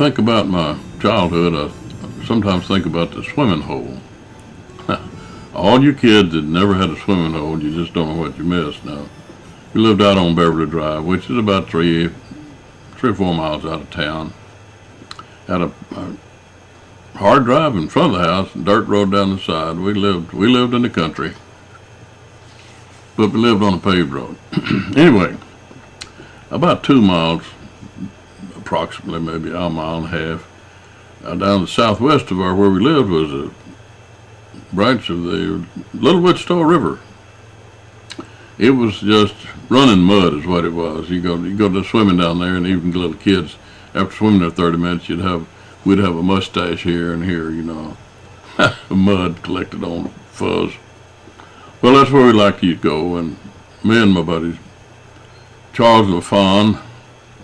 think about my childhood, I sometimes think about the swimming hole. All you kids that never had a swimming hole, you just don't know what you missed. Now, we lived out on Beverly Drive, which is about 3 or 4 miles out of town. Had a hard drive in front of the house, and dirt road down the side. We lived in the country, but we lived on a paved road. Anyway, about 2 miles, approximately maybe a mile and a half, down the southwest of where we lived was a branch of the Little Wichita River. It was just running mud is what it was. You go to swimming down there, and even the little kids, after swimming there 30 minutes, we'd have a mustache here and here, mud collected on fuzz. Well, that's where we like to go, and me and my buddies, Charles LaFawn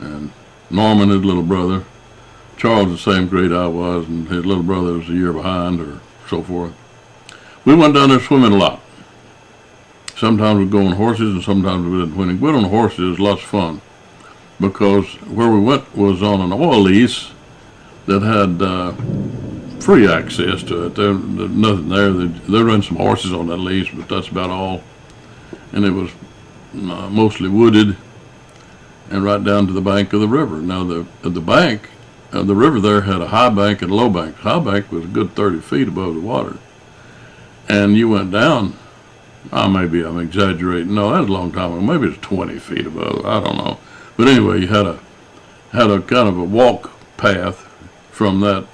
and Norman, his little brother. Charles the same grade I was, and his little brother was a year behind, or so forth. We went down there swimming a lot. Sometimes we'd go on horses, and sometimes we didn't. When we went on horses, it was lots of fun, because where we went was on an oil lease that had free access to it. There's nothing there. They run some horses on that lease, but that's about all. And it was mostly wooded, and right down to the bank of the river. Now the bank, the river there had a high bank and a low bank. The high bank was a good 30 feet above the water, and you went down. Maybe I'm exaggerating. No, that was a long time ago. Maybe it's 20 feet above. I don't know. But anyway, you had a kind of a walk path from that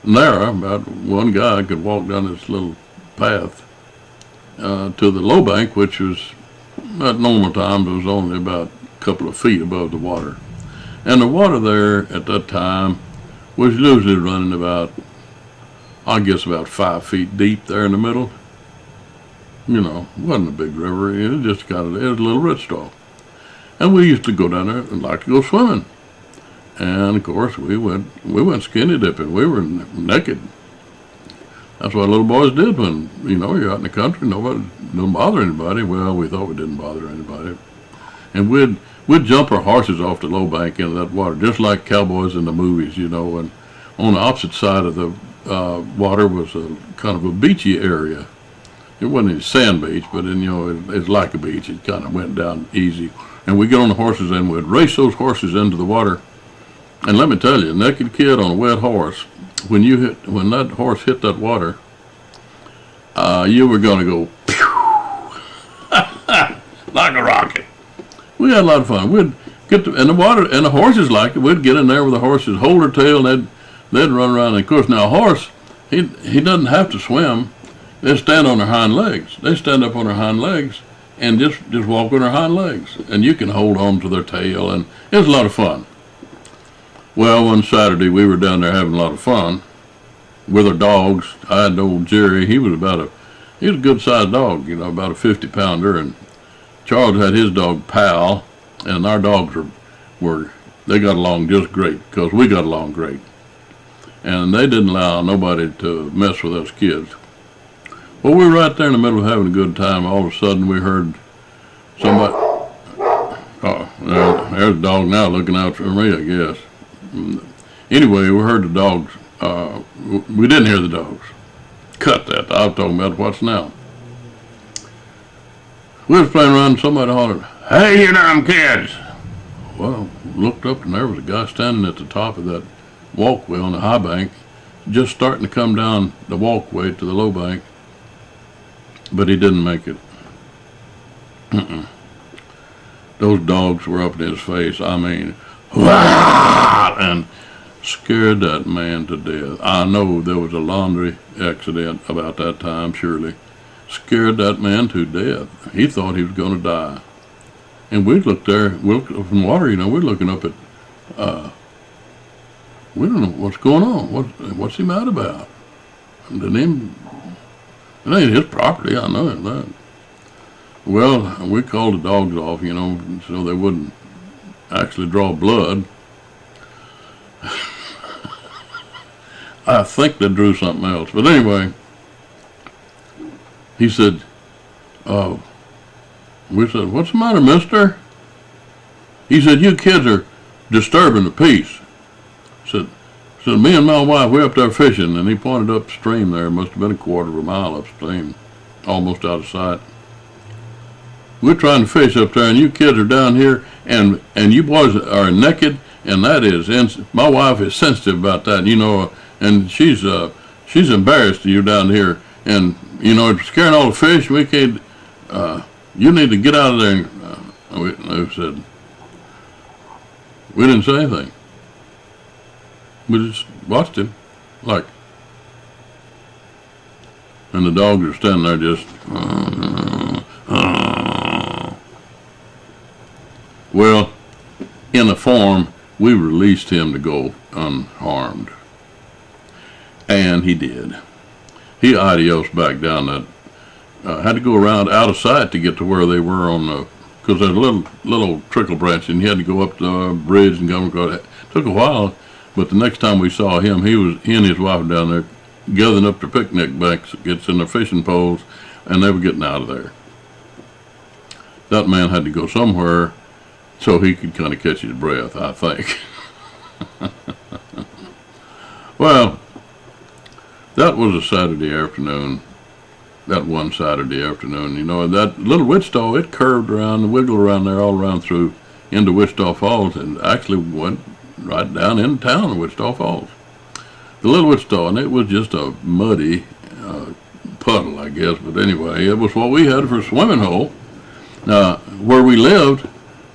narrow. About one guy could walk down this little path to the low bank, which was at normal times it was only about a couple of feet above the water. And the water there at that time was usually running about 5 feet deep there in the middle. It wasn't a big river. It was just it was a little Wichita. And we used to go down there and like to go swimming. And of course we went skinny dipping. We were naked. That's what little boys did when, you're out in the country, nobody don't bother anybody. Well, we thought we didn't bother anybody. And we'd jump our horses off the low bank into that water, just like cowboys in the movies, and on the opposite side of the water was a kind of a beachy area. It wasn't a sand beach, but it's like a beach. It kind of went down easy. And we'd get on the horses and we'd race those horses into the water. And let me tell you, a naked kid on a wet horse, when that horse hit that water, you were going to go pew, like a rocket. We had a lot of fun. We'd get in the water, and the horses liked it. We'd get in there with the horses, hold their tail, and they'd run around. And of course, now a horse, he doesn't have to swim. They stand on their hind legs. They stand up on their hind legs and just walk on their hind legs. And you can hold on to their tail, and it was a lot of fun. Well, one Saturday we were down there having a lot of fun with our dogs. I had old Jerry. He was a good-sized dog, about a 50-pounder, and Charles had his dog Pal, and our dogs they got along just great because we got along great. And they didn't allow nobody to mess with us kids. Well, we were right there in the middle of having a good time. All of a sudden, we heard somebody. Oh, there's a dog now looking out for me, I guess. Anyway, we heard the dogs. We didn't hear the dogs. Cut that. I was talking about what's now. We was playing around and somebody hollered, "Hey, you damn kids!" Well, looked up and there was a guy standing at the top of that walkway on the high bank, just starting to come down the walkway to the low bank. But he didn't make it. Those dogs were up in his face. I mean, and scared that man to death. I know there was a laundry accident about that time, surely. Scared that man to death. He thought he was going to die. And we looked there, from water, we're looking up at, we don't know what's going on. What's he mad about? It ain't his property, I know that. Well, we called the dogs off, so they wouldn't actually draw blood. I think they drew something else. But anyway, he said, we said, "What's the matter, mister?" He said, "You kids are disturbing the peace." I said, So me and my wife, we're up there fishing, and he pointed upstream there. Must have been a quarter of a mile upstream, almost out of sight. We're trying to fish up there, and you kids are down here, and you boys are naked, and that is, my wife is sensitive about that, you know, and she's embarrassed you down here, and you know, it's scaring all the fish. We can't. You need to get out of there. And we said, we didn't say anything. We just watched him, like, and the dogs are standing there just. Well, in a form, we released him to go unharmed. And he did. He adiosed back down that, had to go around out of sight to get to where they were on the, because there's a little trickle branch, and he had to go up the bridge and go across. It took a while, but the next time we saw him, he and his wife were down there gathering up their picnic bags, gets in their fishing poles, and they were getting out of there. That man had to go somewhere so he could kind of catch his breath, I think. Well, that was a Saturday afternoon, that one Saturday afternoon. You know, that little Wichita, it curved around and wiggled around there all around through into Wichita Falls, and actually went right down in town of Wichita Falls. The little Wichita, and it was just a muddy puddle, I guess, but anyway, it was what we had for a swimming hole. Now, where we lived,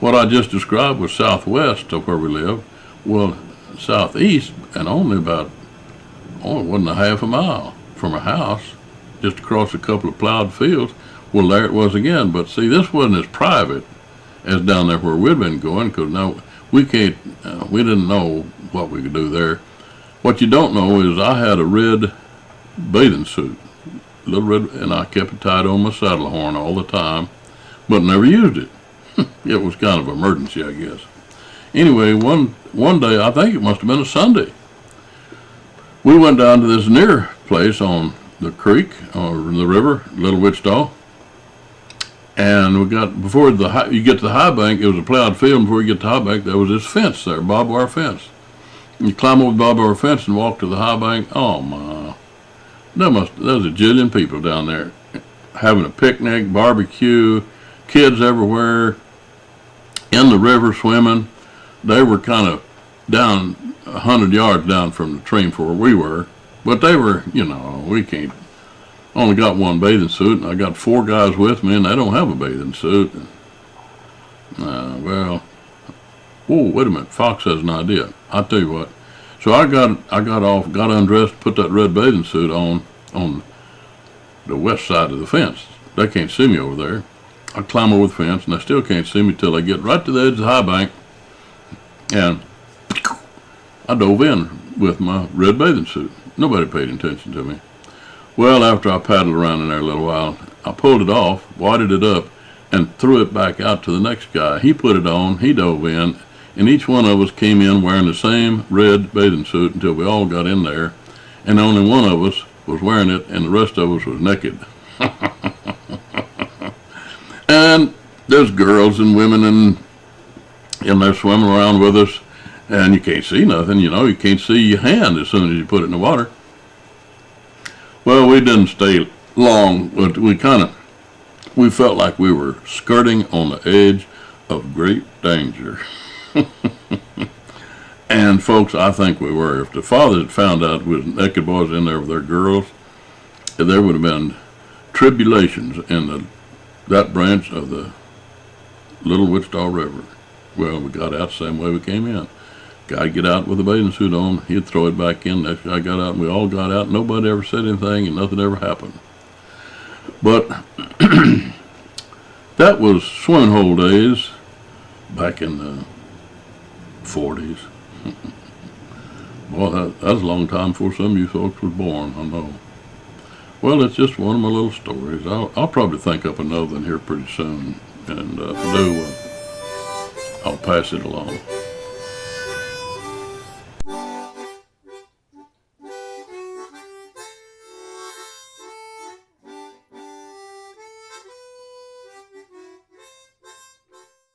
what I just described was southwest of where we lived. Well, southeast, and only wasn't a half a mile from our house, just across a couple of plowed fields. Well, there it was again. But see, this wasn't as private as down there where we'd been going, because now we didn't know what we could do there. What you don't know is I had a red bathing suit, little red, and I kept it tied on my saddle horn all the time, but never used it. It was kind of an emergency, I guess. Anyway, one day, I think it must have been a Sunday, we went down to this near place on the creek or the river, Little Wichita, and we got, before you get to the high bank, it was a plowed field, and before you get to the high bank, there was this fence there, barbed wire fence. You climb over the barbed wire fence and walk to the high bank. Oh my, there's a jillion people down there having a picnic, barbecue, kids everywhere, in the river swimming. They were kind of down 100 yards down from the stream from where we were, but they were, you know, we can't, only got one bathing suit, and I got 4 guys with me, and they don't have a bathing suit. Well, whoa, wait a minute, Fox has an idea. I'll tell you what. So I got undressed, put that red bathing suit on the west side of the fence. They can't see me over there. I climb over the fence, and they still can't see me till I get right to the edge of the high bank, and I dove in with my red bathing suit. Nobody paid attention to me. Well, after I paddled around in there a little while, I pulled it off, wadded it up, and threw it back out to the next guy. He put it on, he dove in, and each one of us came in wearing the same red bathing suit until we all got in there, and only one of us was wearing it, and the rest of us was naked. And there's girls and women and they're swimming around with us, and you can't see nothing, you know, you can't see your hand as soon as you put it in the water. Well, we didn't stay long, but we felt like we were skirting on the edge of great danger. And folks, I think we were. If the fathers had found out we was naked boys in there with their girls, there would have been tribulations in that branch of the Little Wichita River. Well, we got out the same way we came in. Guy get out with a bathing suit on, he'd throw it back in. Next guy got out, and we all got out. Nobody ever said anything, and nothing ever happened. But that was swimming hole days back in the 40s. Boy, that was a long time before some of you folks was born, I know. Well, it's just one of my little stories. I'll probably think up another one here pretty soon, and if I do, I'll pass it along.